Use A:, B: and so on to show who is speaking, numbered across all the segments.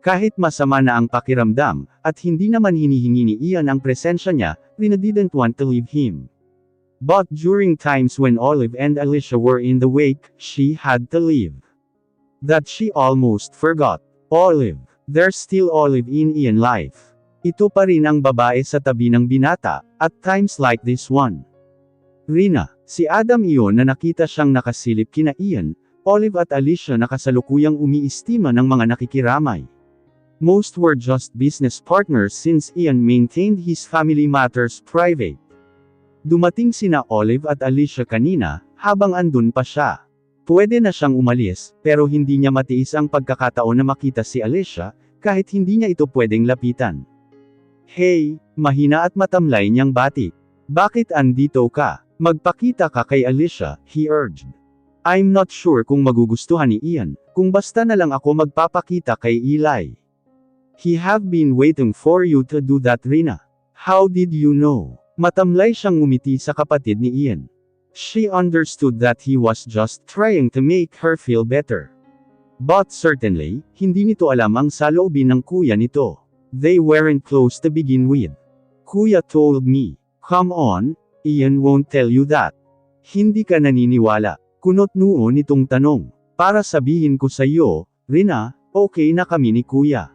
A: Kahit masama na ang pakiramdam, at hindi naman hinihingi ni Ian ang presensya niya, Rina didn't want to leave him. But during times when Olive and Alicia were in the wake, she had to leave. That she almost forgot. Olive. There's still Olive in Ian life. Ito pa rin ang babae sa tabi ng binata, at times like this one. Rina, si Adam iyon na nakita siyang nakasilip kina Ian, Olive at Alicia na kasalukuyang umiistima ng mga nakikiramay. Most were just business partners since Ian maintained his family matters private. Dumating sina Olive at Alicia kanina, habang andun pa siya. Pwede na siyang umalis, pero hindi niya matiis ang pagkakataon na makita si Alicia, kahit hindi niya ito pwedeng lapitan. Hey, mahina at matamlay niyang bati. Bakit andito ka? Magpakita ka kay Alicia, he urged. I'm not sure kung magugustuhan ni Ian, kung basta na lang ako magpapakita kay Eli. He have been waiting for you to do that, Rina. How did you know? Matamlay siyang ngumiti sa kapatid ni Ian. She understood that he was just trying to make her feel better. But certainly, hindi nito alam ang saloobin ng kuya nito. They weren't close to begin with. Kuya told me. Come on, Ian won't tell you that. Hindi ka naniniwala. Kunot noo nitong tanong. Para sabihin ko sa iyo, Rina, okay na kami ni kuya.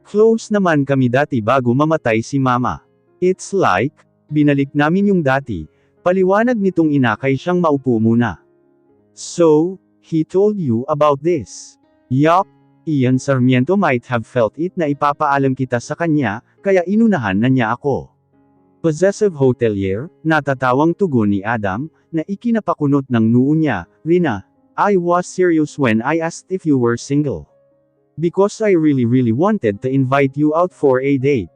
A: Close naman kami dati bago mamatay si mama. It's like, binalik namin yung dati, paliwanag nitong inakay siyang maupo muna. So, he told you about this. Yup, Ian Sarmiento might have felt it na ipapaalam kita sa kanya, kaya inunahan na niya ako. Possessive hotelier, natatawang tugon ni Adam, na ikinapakunot ng noo niya, Rina, I was serious when I asked if you were single. Because I really wanted to invite you out for a date.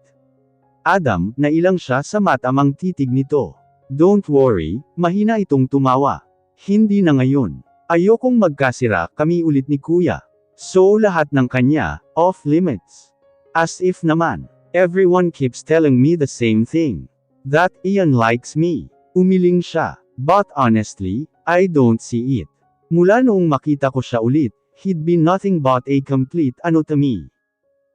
A: Adam, nailang siya sa matamang titig nito. Don't worry, mahina itong tumawa. Hindi na ngayon. Ayokong magkasira kami ulit ni kuya. So lahat ng kanya, off limits. As if naman. Everyone keeps telling me the same thing. That Ian likes me. Umiling siya. But honestly, I don't see it. Mula noong makita ko siya ulit, he'd been nothing but a complete ano to me.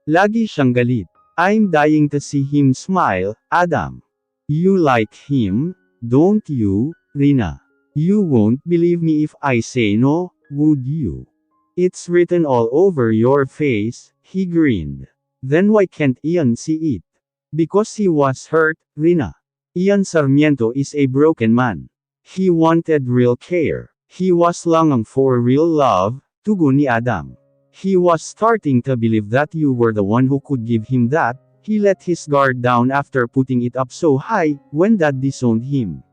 A: Lagi siyang galit. I'm dying to see him smile, Adam. You like him, don't you, Rina? You won't believe me if I say no, would you? It's written all over your face, he grinned. Then why can't Ian see it? Because he was hurt, Rina. Ian Sarmiento is a broken man. He wanted real care. He was longing for real love, tugon ni Adam. He was starting to believe that you were the one who could give him that. He let his guard down after putting it up so high, when Dad disowned him.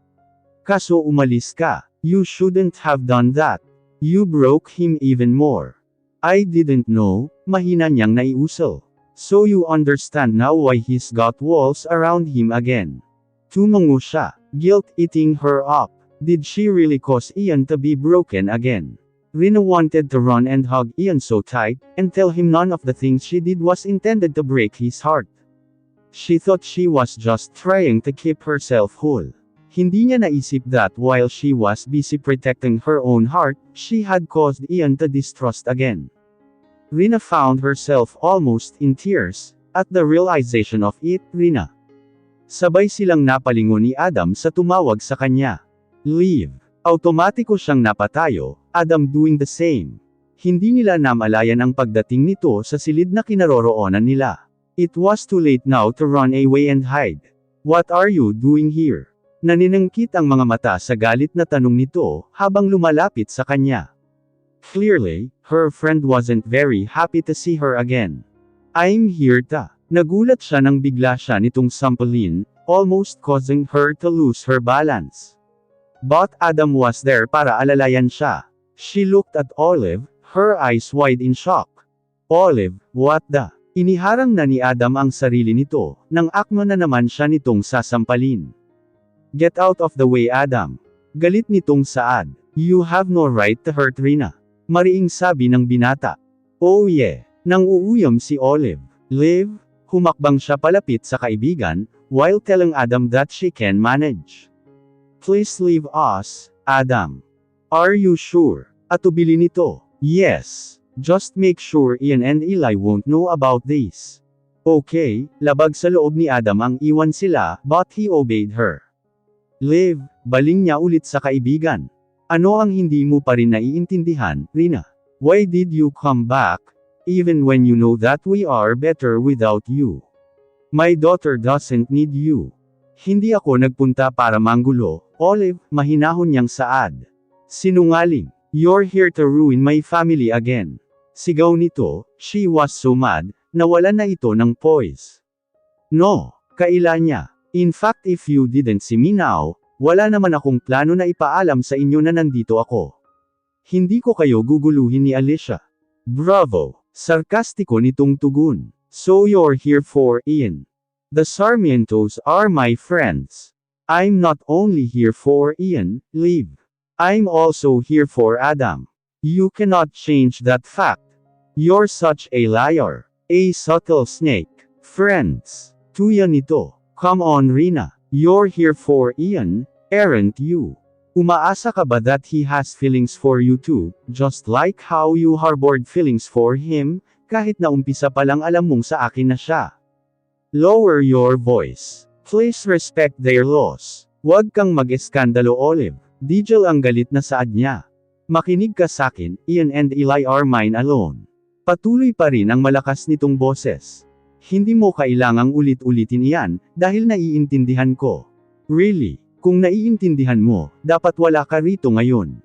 A: Kaso umalis ka. You shouldn't have done that. You broke him even more. I didn't know, mahina niyang naiusal. So you understand now why he's got walls around him again. Tumungo siya, guilt eating her up. Did she really cause Ian to be broken again? Rina wanted to run and hug Ian so tight, and tell him none of the things she did was intended to break his heart. She thought she was just trying to keep herself whole. Hindi niya naisip that while she was busy protecting her own heart, she had caused Ian to distrust again. Rina found herself almost in tears, at the realization of it, Rina. Sabay silang napalingon ni Adam sa tumawag sa kanya. Leave. Automatiko siyang napatayo, Adam doing the same. Hindi nila namalayan ang pagdating nito sa silid na kinaroroonan nila. It was too late now to run away and hide. What are you doing here? Naninangkit ang mga mata sa galit na tanong nito, habang lumalapit sa kanya. Clearly, her friend wasn't very happy to see her again. I'm here to. Nagulat siya nang bigla siya nitong sampalin, almost causing her to lose her balance. But Adam was there para alalayan siya. She looked at Olive, her eyes wide in shock. Olive, what the? Iniharang na ni Adam ang sarili nito, nang akma na naman siya nitong sasampalin. Get out of the way, Adam. Galit nitong saad. You have no right to hurt Rina. Mariing sabi ng binata. Oh yeah. Nang uuyam si Olive. Liv, humakbang siya palapit sa kaibigan, while telling Adam that she can manage. Please leave us, Adam. Are you sure? Atubili nito. Yes. Just make sure Ian and Eli won't know about this. Okay, labag sa loob ni Adam ang iwan sila, but he obeyed her. Liv, baling niya ulit sa kaibigan. Ano ang hindi mo pa rin naiintindihan, Rina? Why did you come back, even when you know that we are better without you? My daughter doesn't need you. Hindi ako nagpunta para manggulo, Olive, mahinahon niyang saad. Sinungaling. You're here to ruin my family again. Sigaw nito, she was so mad, nawalan na ito ng poise. No, kaila niya. In fact if you didn't see me now, wala naman akong plano na ipaalam sa inyo na nandito ako. Hindi ko kayo guguluhin ni Alicia. Bravo! Sarkastiko nitong tugon. So you're here for Ian. The Sarmientos are my friends. I'm not only here for Ian, Liv. I'm also here for Adam. You cannot change that fact. You're such a liar. A subtle snake. Friends. Tuya nito. Come on Rina. You're here for Ian, aren't you? Umaasa ka ba that he has feelings for you too, just like how you harbored feelings for him, kahit na umpisa pa lang alam mong sa akin na siya? Lower your voice. Please respect their laws. Huwag kang mag-eskandalo Olive. Digel ang galit na saad niya. Makinig ka sakin, Ian and Eli are mine alone. Patuloy pa rin ang malakas nitong boses. Hindi mo kailangang ulit-ulitin iyan, dahil naiintindihan ko. Really, kung naiintindihan mo, dapat wala ka rito ngayon.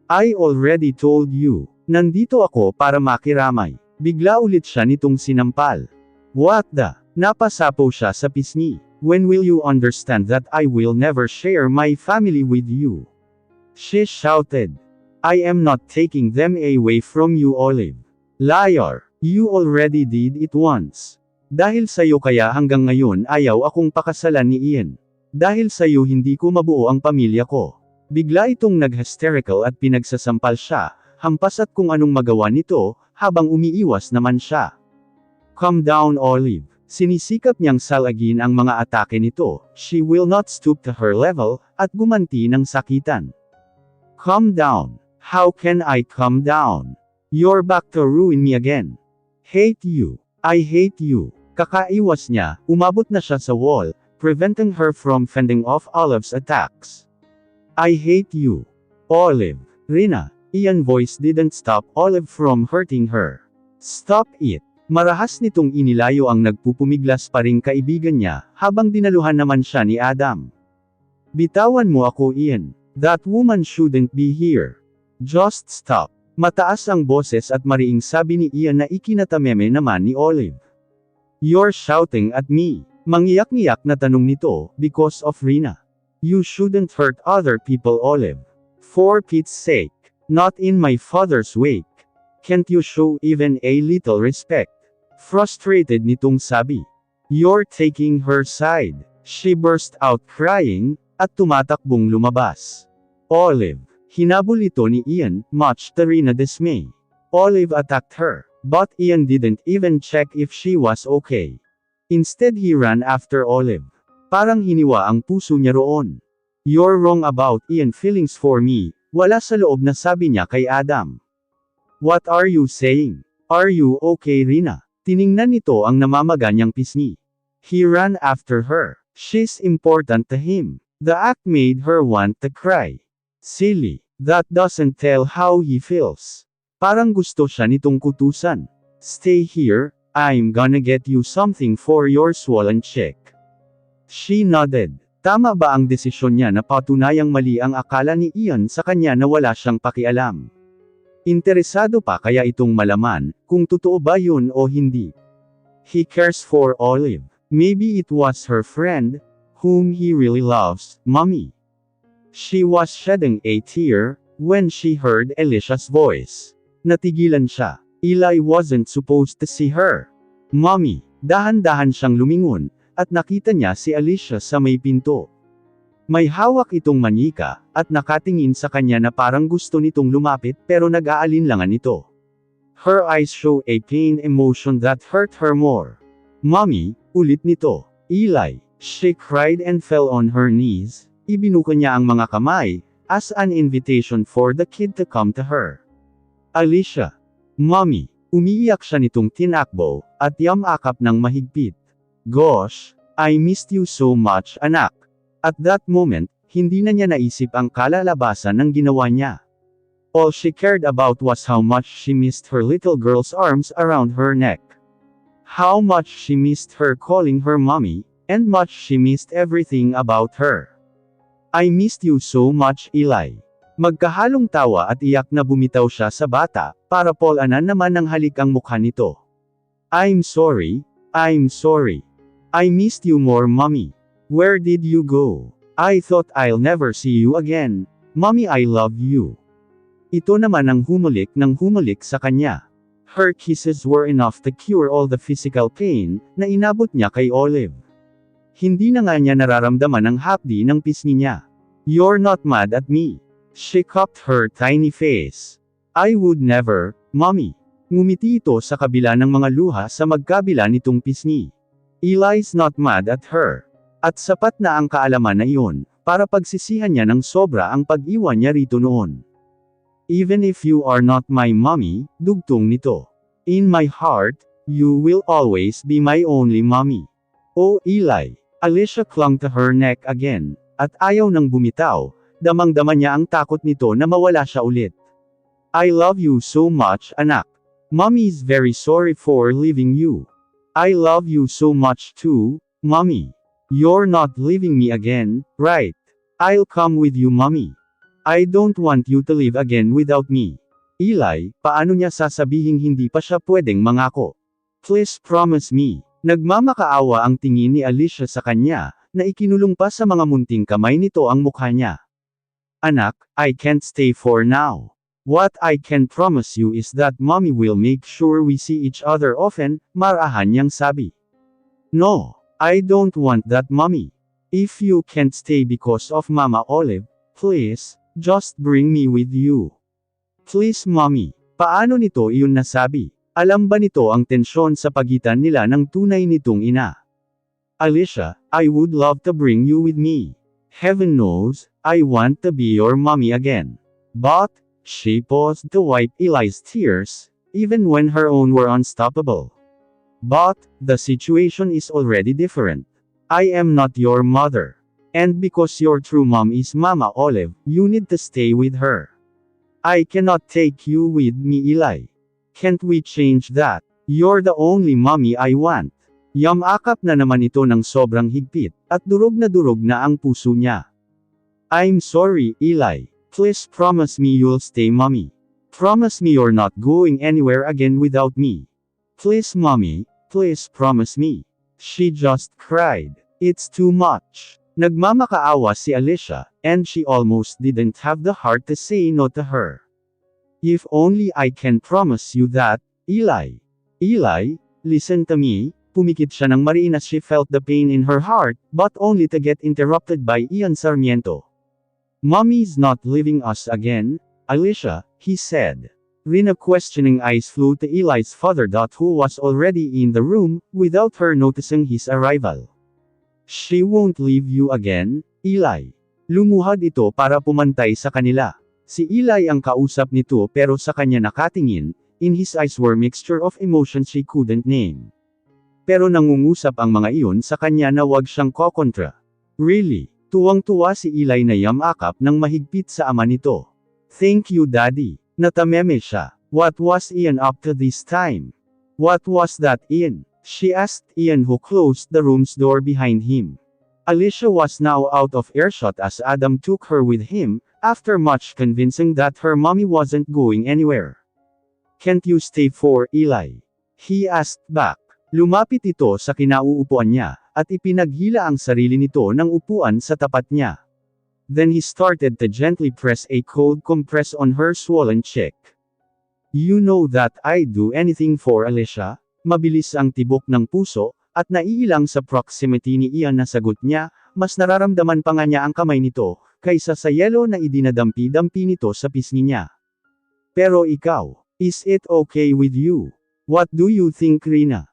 A: I already told you, nandito ako para makiramay. Bigla ulit siya nitong sinampal. What the? Napasapaw siya sa pisngi. When will you understand that I will never share my family with you? She shouted. I am not taking them away from you Olive. Liar, you already did it once. Dahil sa'yo kaya hanggang ngayon ayaw akong pakasalan ni Ian. Dahil sa'yo hindi ko mabuo ang pamilya ko. Bigla itong nag-hysterical at pinagsasampal siya, hampas at kung anong magawa nito, habang umiiwas naman siya. Calm down Olive. Sinisikap niyang salagin ang mga atake nito, she will not stoop to her level, at gumanti ng sakitan. Calm down. How can I calm down? You're back to ruin me again. Hate you. I hate you. Kakaiwas niya, umabot na siya sa wall, preventing her from fending off Olive's attacks. I hate you. Olive. Rina. Ian's voice didn't stop Olive from hurting her. Stop it. Marahas nitong inilayo ang nagpupumiglas pa ring kaibigan niya, habang dinaluhan naman siya ni Adam. Bitawan mo ako Ian. That woman shouldn't be here. Just stop. Mataas ang boses at mariing sabi ni Ian na ikinatameme naman ni Olive. You're shouting at me. Mangiyak-ngiyak na tanong nito, because of Rina. You shouldn't hurt other people Olive. For Pete's sake. Not in my father's wake. Can't you show even a little respect? Frustrated nitong sabi. You're taking her side. She burst out crying, at tumatakbong lumabas. Olive. Hinabol ito ni Ian, much to Rina's dismay. Olive attacked her, but Ian didn't even check if she was okay. Instead he ran after Olive. Parang hiniwa ang puso niya roon. You're wrong about Ian's feelings for me, wala sa loob na sabi niya kay Adam. What are you saying? Are you okay Rina? Tiningnan nito ang namamaga niyang pisngi. He ran after her. She's important to him. The act made her want to cry. Silly. That doesn't tell how he feels. Parang gusto siya nitong kutusan. Stay here, I'm gonna get you something for your swollen cheek. She nodded. Tama ba ang desisyon niya na patunayang mali ang akala ni Ian sa kanya na wala siyang pakialam? Interesado pa kaya itong malaman, kung totoo ba yun o hindi. He cares for Olive. Maybe it was her friend, whom he really loves, Mommy. She was shedding a tear, when she heard Alicia's voice. Natigilan siya. Eli wasn't supposed to see her. Mommy. Dahan-dahan siyang lumingon, at nakita niya si Alicia sa may pinto. May hawak itong manika, at nakatingin sa kanya na parang gusto nitong lumapit pero nag-aalinlangan ito. Her eyes show a pain emotion that hurt her more. Mommy, ulit nito. Eli. She cried and fell on her knees, ibinuka niya ang mga kamay, as an invitation for the kid to come to her. Alicia. Mommy. Umiiyak siya nitong tinakbo, at yamakap ng mahigpit. Gosh, I missed you so much anak. At that moment, hindi na niya naisip ang kalalabasan ng ginawa niya. All she cared about was how much she missed her little girl's arms around her neck. How much she missed her calling her mommy, and much she missed everything about her. I missed you so much Eli. Magkahalong tawa at iyak na bumitaw siya sa bata, para polanan naman ng halik ang mukha nito. I'm sorry. I missed you more mommy. Where did you go? I thought I'll never see you again. Mommy I love you. Ito naman ang humulik ng humulik sa kanya. Her kisses were enough to cure all the physical pain, na inabot niya kay Olive. Hindi na nga niya nararamdaman ang hapdi ng pisngi niya. You're not mad at me. She cupped her tiny face. I would never, mommy. Ngumiti ito sa kabila ng mga luha sa magkabila nitong pisngi. Eli's not mad at her. At sapat na ang kaalaman na iyon, para pagsisihan niya ng sobra ang pag-iwan niya rito noon. Even if you are not my mommy, dugtong nito. In my heart, you will always be my only mommy. Oh Eli. Alicia clung to her neck again, at ayaw nang bumitaw. Damang-dama niya ang takot nito na mawala siya ulit. I love you so much anak. Mommy's very sorry for leaving you. I love you so much too, mommy. You're not leaving me again, right? I'll come with you mommy. I don't want you to live again without me. Eli, paano niya sasabihing hindi pa siya pwedeng mangako? Please promise me. Nagmamakaawa ang tingin ni Alicia sa kanya, na ikinulong pa sa mga munting kamay nito ang mukha niya. Anak, I can't stay for now. What I can promise you is that mommy will make sure we see each other often, marahan niyang sabi. No, I don't want that mommy. If you can't stay because of Mama Olive, please, just bring me with you. Please mommy. Paano nito iyon nasabi? Alam ba nito ang tensyon sa pagitan nila ng tunay nitong ina? Alicia, I would love to bring you with me. Heaven knows, I want to be your mommy again. But, she paused to wipe Eli's tears, even when her own were unstoppable. But, the situation is already different. I am not your mother. And because your true mom is Mama Olive, you need to stay with her. I cannot take you with me Eli. Can't we change that? You're the only mommy I want. Yamakap na naman ito ng sobrang higpit, at durog na ang puso niya. I'm sorry, Eli. Please promise me you'll stay mommy. Promise me you're not going anywhere again without me. Please mommy, please promise me. She just cried. It's too much. Nagmamakaawa si Alicia, and she almost didn't have the heart to say no to her. If only I can promise you that, Eli. Eli, listen to me. Pumikit siya ng mariin as she felt the pain in her heart, but only to get interrupted by Ian Sarmiento. Mommy's not leaving us again, Alicia, he said. Rina questioning eyes flew to Eli's father who was already in the room, without her noticing his arrival. She won't leave you again, Eli. Lumuhad ito para pumantay sa kanila. Si Eli ang kausap nito pero sa kanya nakatingin, in his eyes were mixture of emotions she couldn't name. Pero nangungusap ang mga iyon sa kanya na wag siyang kokontra. Really, tuwang-tuwa si Eli na yamakap ng mahigpit sa ama nito. Thank you daddy. Natameme siya. What was Ian up to this time? What was that Ian? She asked Ian who closed the room's door behind him. Alicia was now out of earshot as Adam took her with him, after much convincing that her mommy wasn't going anywhere. Can't you stay for Eli? He asked back. Lumapit ito sa kinauupuan niya, at ipinaghila ang sarili nito ng upuan sa tapat niya. Then he started to gently press a cold compress on her swollen cheek. You know that I'd do anything for Alicia? Mabilis ang tibok ng puso, at naiilang sa proximity ni Ian na sagot niya, mas nararamdaman pa nga niya ang kamay nito, kaysa sa yelo na idinadampi-dampi nito sa pisngi niya. Pero ikaw, is it okay with you? What do you think Rina?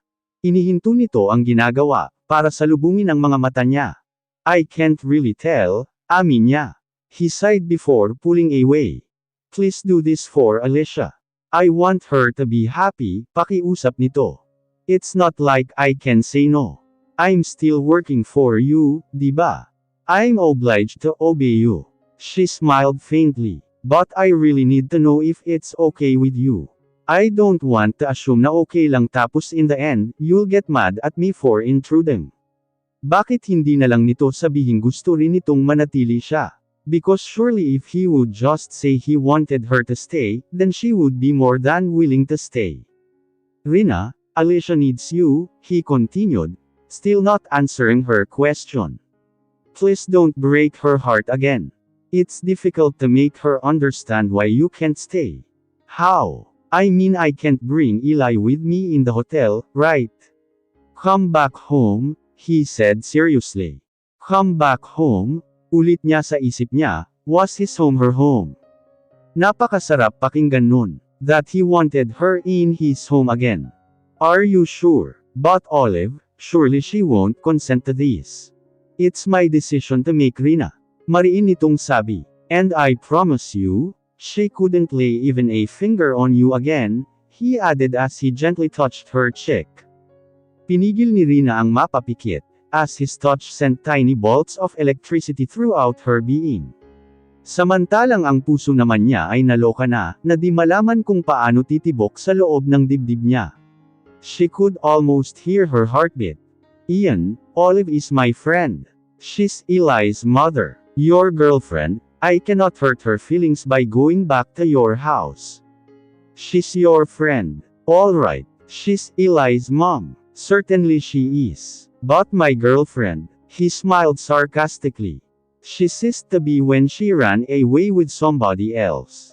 A: Inihinto nito ang ginagawa, para salubungin ang mga mata niya. I can't really tell, amin niya. He sighed before pulling away. Please do this for Alicia. I want her to be happy, pakiusap nito. It's not like I can say no. I'm still working for you, diba? I'm obliged to obey you. She smiled faintly. But I really need to know if it's okay with you. I don't want to assume na okay lang tapos in the end, you'll get mad at me for intruding. Bakit hindi na lang nito sabihin gusto rin nitong manatili siya? Because surely if he would just say he wanted her to stay, then she would be more than willing to stay. Rina, Alicia needs you, he continued, still not answering her question. Please don't break her heart again. It's difficult to make her understand why you can't stay. How? I mean I can't bring Eli with me in the hotel, right? Come back home, he said seriously. Come back home, ulit niya sa isip niya, was his home her home? Napakasarap pakinggan nun, that he wanted her in his home again. Are you sure? But Olive, surely she won't consent to this. It's my decision to make, Rina. Mariin nitong sabi. And I promise you, she couldn't lay even a finger on you again, he added as he gently touched her cheek. Pinigil ni Rina ang mapapikit, as his touch sent tiny bolts of electricity throughout her being. Samantalang ang puso naman niya ay naloka na di malaman kung paano titibok sa loob ng dibdib niya. She could almost hear her heartbeat. Ian, Olive is my friend. She's Eli's mother. Your girlfriend. I cannot hurt her feelings by going back to your house. She's your friend. Alright, she's Eli's mom. Certainly she is. But my girlfriend, he smiled sarcastically. She ceased to be when she ran away with somebody else.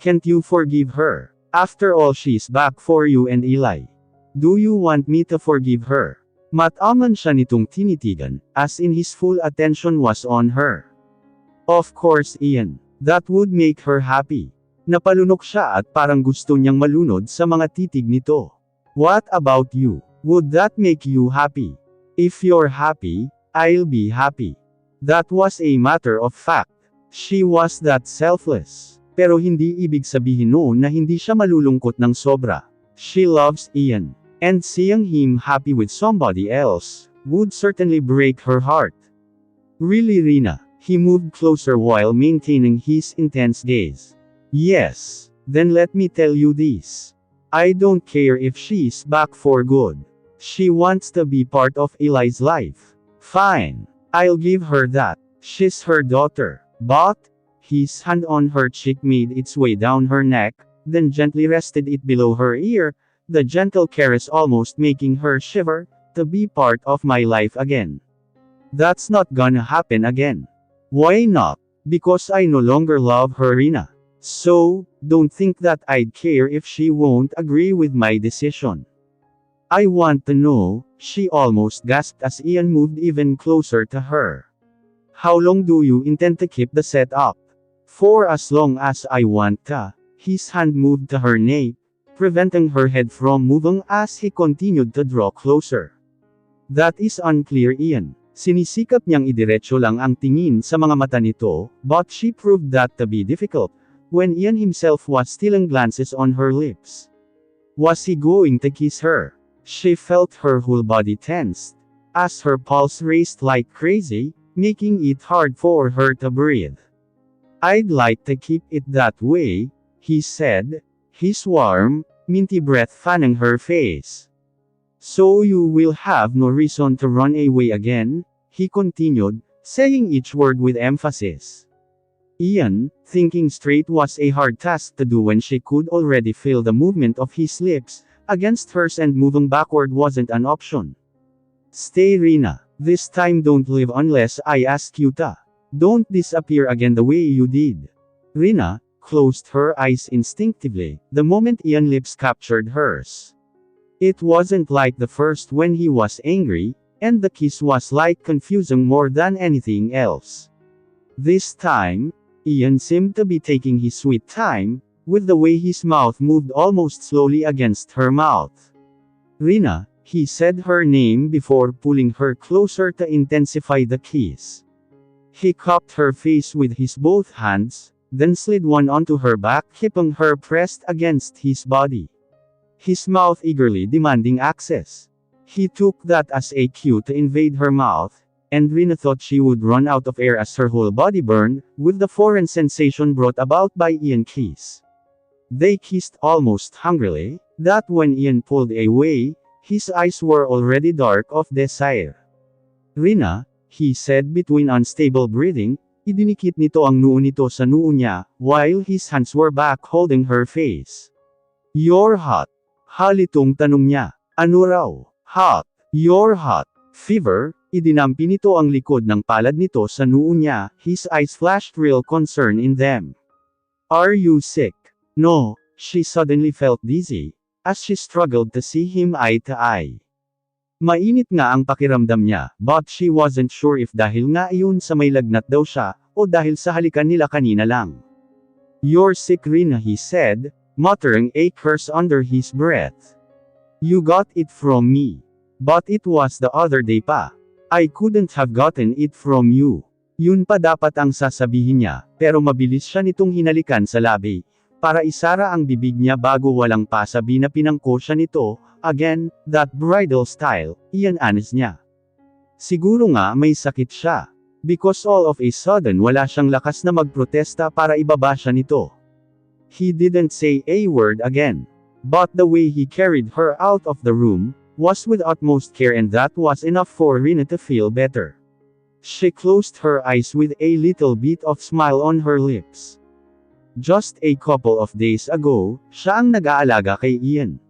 A: Can't you forgive her? After all, she's back for you and Eli. Do you want me to forgive her? Mataman siya nitong tinitigan, as in his full attention was on her. Of course, Ian. That would make her happy. Napalunok siya at parang gusto niyang malunod sa mga titig nito. What about you? Would that make you happy? If you're happy, I'll be happy. That was a matter of fact. She was that selfless. Pero hindi ibig sabihin noon na hindi siya malulungkot ng sobra. She loves Ian. And seeing him happy with somebody else would certainly break her heart. Really, Rina? He moved closer while maintaining his intense gaze. Yes. Then let me tell you this. I don't care if she's back for good. She wants to be part of Eli's life. Fine. I'll give her that. She's her daughter. But, his hand on her cheek made its way down her neck, then gently rested it below her ear, the gentle caress almost making her shiver, to be part of my life again. That's not gonna happen again. Why not? Because I no longer love her, Rina. So, don't think that I'd care if she won't agree with my decision. I want to know, she almost gasped as Ian moved even closer to her. How long do you intend to keep the setup? For as long as I want to. His hand moved to her nape, preventing her head from moving as he continued to draw closer. That is unclear, Ian. Sinisikap niyang idiretso lang ang tingin sa mga mata nito, but she proved that to be difficult, when Ian himself was stealing glances on her lips. Was he going to kiss her? She felt her whole body tensed, as her pulse raced like crazy, making it hard for her to breathe. I'd like to keep it that way, he said, his warm, minty breath fanning her face. So you will have no reason to run away again, he continued, saying each word with emphasis. Ian, thinking straight was a hard task to do when she could already feel the movement of his lips against hers and moving backward wasn't an option. Stay, Rina. This time don't leave unless I ask you to. Don't disappear again the way you did. Rina closed her eyes instinctively, the moment Ian's lips captured hers. It wasn't like the first when he was angry, and the kiss was like confusing more than anything else. This time, Ian seemed to be taking his sweet time, with the way his mouth moved almost slowly against her mouth. Rina, he said her name before pulling her closer to intensify the kiss. He cupped her face with his both hands, then slid one onto her back, keeping her pressed against his body. His mouth eagerly demanding access. He took that as a cue to invade her mouth, and Rina thought she would run out of air as her whole body burned, with the foreign sensation brought about by Ian's kiss. They kissed almost hungrily, that when Ian pulled away, his eyes were already dark of desire. "Rina," he said between unstable breathing, idinikit nito ang noo nito sa noo niya, while his hands were back holding her face. "You're hot." Halitong tanong niya. "Ano raw?" "Hot. You're hot." "Fever?" Idinampi nito ang likod ng palad nito sa noo niya, his eyes flashed real concern in them. "Are you sick?" "No." She suddenly felt dizzy, as she struggled to see him eye to eye. Mainit nga ang pakiramdam niya, but she wasn't sure if dahil nga iyon sa may lagnat daw siya, o dahil sa halikan nila kanina lang. "You're sick, Rina," he said, muttering a curse under his breath. "You got it from me. But it was the other day pa. I couldn't have gotten it from you." Yun pa dapat ang sasabihin niya, pero mabilis siya nitong hinalikan sa labi, para isara ang bibig niya bago walang pasabi na pinangko siya nito, again, that bridal style, iyan anis niya. Siguro nga may sakit siya. Because all of a sudden wala siyang lakas na magprotesta para ibaba siya nito. He didn't say a word again. But the way he carried her out of the room, was with utmost care, and that was enough for Rina to feel better. She closed her eyes with a little bit of smile on her lips. Just a couple of days ago, siya ang nag-aalaga kay Ian.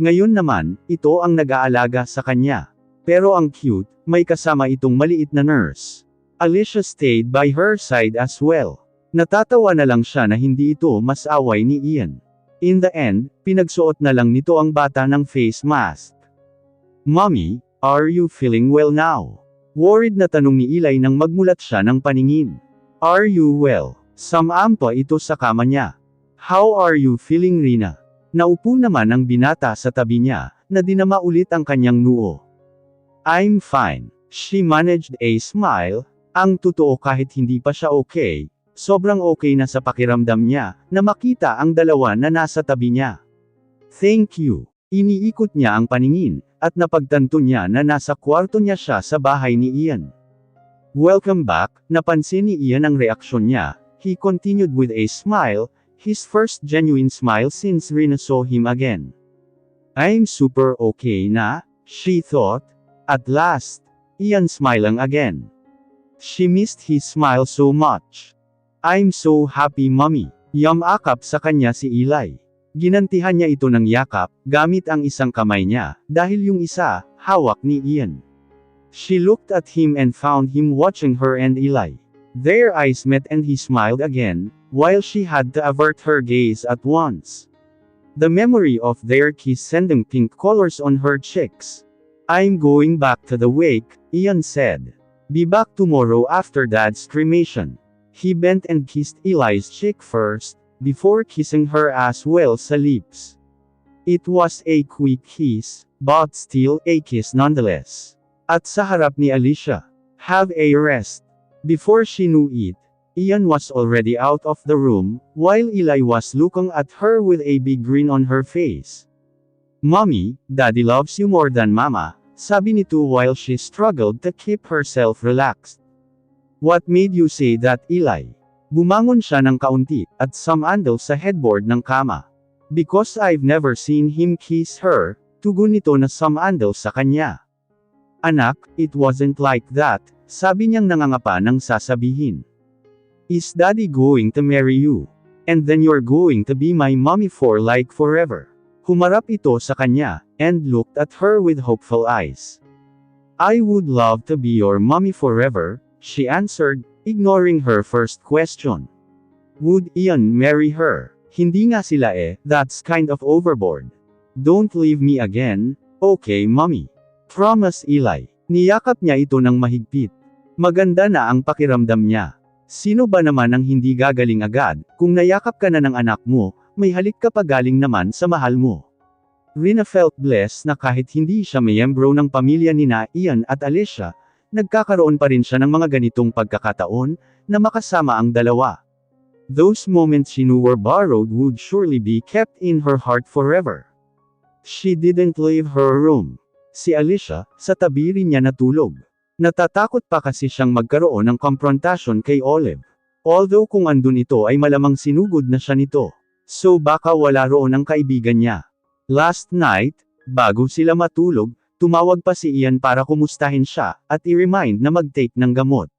A: Ngayon naman, ito ang nag-aalaga sa kanya. Pero ang cute, may kasama itong maliit na nurse. Alicia stayed by her side as well. Natatawa na lang siya na hindi ito mas away ni Ian. In the end, pinagsuot na lang nito ang bata ng face mask. "Mommy, are you feeling well now?" Worried na tanong ni Eli nang magmulat siya ng paningin. "Are you well?" Samampa ito sa kama niya. "How are you feeling, Rina?" Naupo naman ang binata sa tabi niya, na dinama ulit ang kanyang noo. "I'm fine." She managed a smile. Ang totoo, kahit hindi pa siya okay, sobrang okay na sa pakiramdam niya, na makita ang dalawa na nasa tabi niya. "Thank you." Iniikot niya ang paningin, at napagtanto niya na nasa kwarto niya siya sa bahay ni Ian. "Welcome back." Napansin ni Ian ang reaksyon niya. He continued with a smile, his first genuine smile since Rina saw him again. "I'm super okay na," she thought. At last, Ian smiling again. She missed his smile so much. "I'm so happy, mommy." Yamakap sa kanya si Eli. Ginantihan niya ito ng yakap, gamit ang isang kamay niya, dahil yung isa, hawak ni Ian. She looked at him and found him watching her and Eli. Their eyes met and he smiled again, while she had to avert her gaze at once. The memory of their kiss sending pink colors on her cheeks. "I'm going back to the wake," Ian said. "Be back tomorrow after Dad's cremation." He bent and kissed Eli's cheek first, before kissing her as well sa lips. It was a quick kiss, but still a kiss nonetheless. At sa harap ni Alicia. "Have a rest." Before she knew it, Ian was already out of the room, while Eli was looking at her with a big grin on her face. "Mommy, Daddy loves you more than Mama," sabi nito while she struggled to keep herself relaxed. "What made you say that, Eli?" Bumangon siya ng kaunti, at sumandal sa headboard ng kama. "Because I've never seen him kiss her," tugon nito na sumandal sa kanya. "Anak, it wasn't like that," sabi niyang nangangapa ng sasabihin. "Is Daddy going to marry you? And then you're going to be my mommy for like forever?" Humarap ito sa kanya, and looked at her with hopeful eyes. "I would love to be your mommy forever," she answered, ignoring her first question. Would Ian marry her? Hindi nga sila that's kind of overboard. "Don't leave me again, okay mommy?" Promise Eli. Niyakap niya ito ng mahigpit. Maganda na ang pakiramdam niya. Sino ba naman ang hindi gagaling agad, kung nayakap ka na ng anak mo, may halik ka pa galing naman sa mahal mo. Rina felt blessed na kahit hindi siya miyembro ng pamilya nina Ian at Alicia, nagkakaroon pa rin siya ng mga ganitong pagkakataon, na makasama ang dalawa. Those moments she knew were borrowed would surely be kept in her heart forever. She didn't leave her room. Si Alicia, sa tabi rin niya natulog. Natatakot pa kasi siyang magkaroon ng konfrontasyon kay Olive. Although kung andun ito ay malamang sinugod na siya nito. So baka wala roon ang kaibigan niya. Last night, bago sila matulog, tumawag pa si Ian para kumustahin siya, at i-remind na mag-take ng gamot.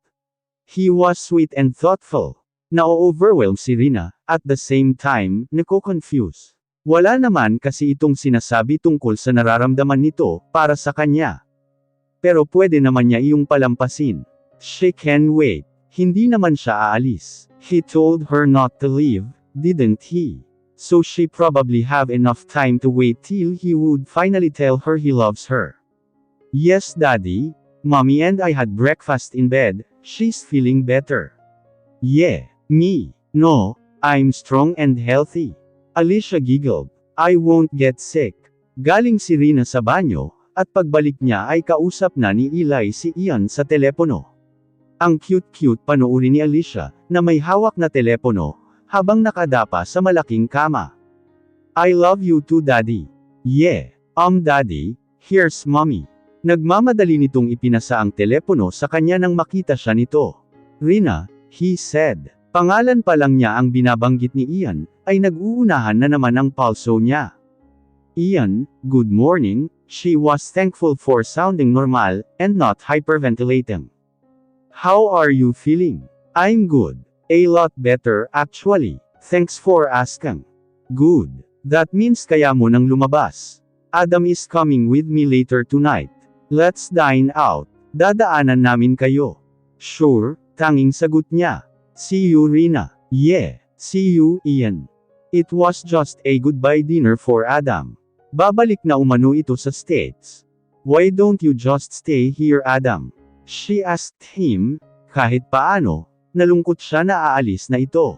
A: He was sweet and thoughtful. Na-overwhelm si Rina, at the same time, nako-confuse. Wala naman kasi itong sinasabi tungkol sa nararamdaman nito, para sa kanya. Pero pwede naman niya iyong palampasin. She can wait. Hindi naman siya aalis. He told her not to leave, didn't he? So she probably have enough time to wait till he would finally tell her he loves her. Yes, Daddy. Mommy and I had breakfast in bed. She's feeling better. Yeah. Me. No, I'm strong and healthy. Alicia giggled. I won't get sick. Galing si Rina sa banyo, at pagbalik niya ay kausap na ni Eli si Ian sa telepono. Ang cute-cute panoorin ni Alicia, na may hawak na telepono, habang nakadapa sa malaking kama. I love you too, Daddy. Yeah. Daddy, here's Mommy. Nagmamadali nitong ipinasa ang telepono sa kanya nang makita siya nito. Rina, he said. Pangalan pa lang niya ang binabanggit ni Ian, ay nag-uunahan na naman ang pulso niya. Ian, good morning, she was thankful for sounding normal, and not hyperventilating. How are you feeling? I'm good. A lot better, actually. Thanks for asking. Good. That means kaya mo nang lumabas. Adam is coming with me later tonight. Let's dine out. Dadaanan namin kayo. Sure, tanging sagot niya. See you, Rina. Yeah. See you, Ian. It was just a goodbye dinner for Adam. Babalik na umano ito sa States. Why don't you just stay here, Adam? She asked him. Kahit paano, nalungkot siya na aalis na ito.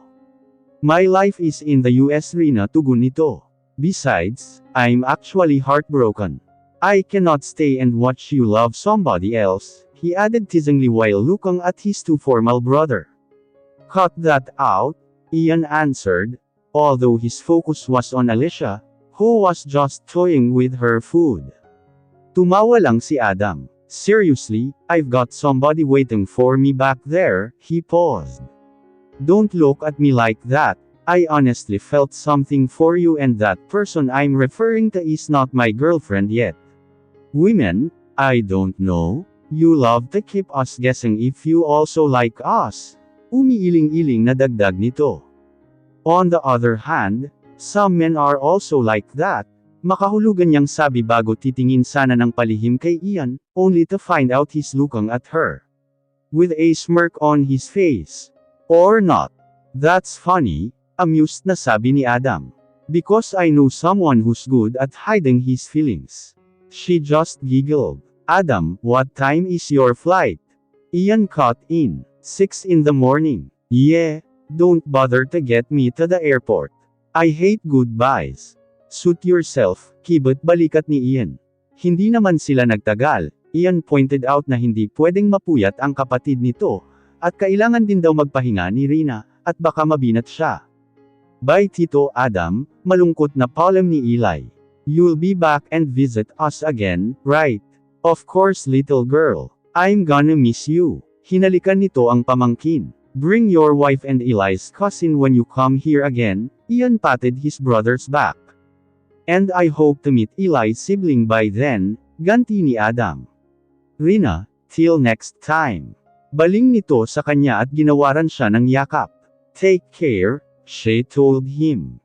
A: My life is in the US, Rina, tugon nito. Besides, I'm actually heartbroken. I cannot stay and watch you love somebody else, he added teasingly while looking at his too formal brother. Cut that out, Ian answered, although his focus was on Alicia, who was just toying with her food. Tumawa lang si Adam. Seriously, I've got somebody waiting for me back there, he paused. Don't look at me like that, I honestly felt something for you and that person I'm referring to is not my girlfriend yet. Women, I don't know, you love to keep us guessing if you also like us. Umiiling-iling na dagdag nito. On the other hand, some men are also like that, makahulugan niyang sabi bago titingin sana ng palihim kay Ian, only to find out he's looking at her. With a smirk on his face. Or not. That's funny, amused na sabi ni Adam. Because I know someone who's good at hiding his feelings. She just giggled. Adam, what time is your flight? Ian cut in. 6 in the morning. Yeah, don't bother to get me to the airport. I hate goodbyes. Suit yourself, kibot balikat ni Ian. Hindi naman sila nagtagal. Ian pointed out na hindi pwedeng mapuyat ang kapatid nito, at kailangan din daw magpahinga ni Rina, at baka mabinat siya. Bye Tito Adam, malungkot na palem ni Eli. You'll be back and visit us again, right? Of course little girl. I'm gonna miss you. Hinalikan nito ang pamangkin. Bring your wife and Eli's cousin when you come here again, Ian patted his brother's back. And I hope to meet Eli's sibling by then, ganti ni Adam. Rina, till next time. Baling nito sa kanya at ginawaran siya ng yakap. Take care, she told him.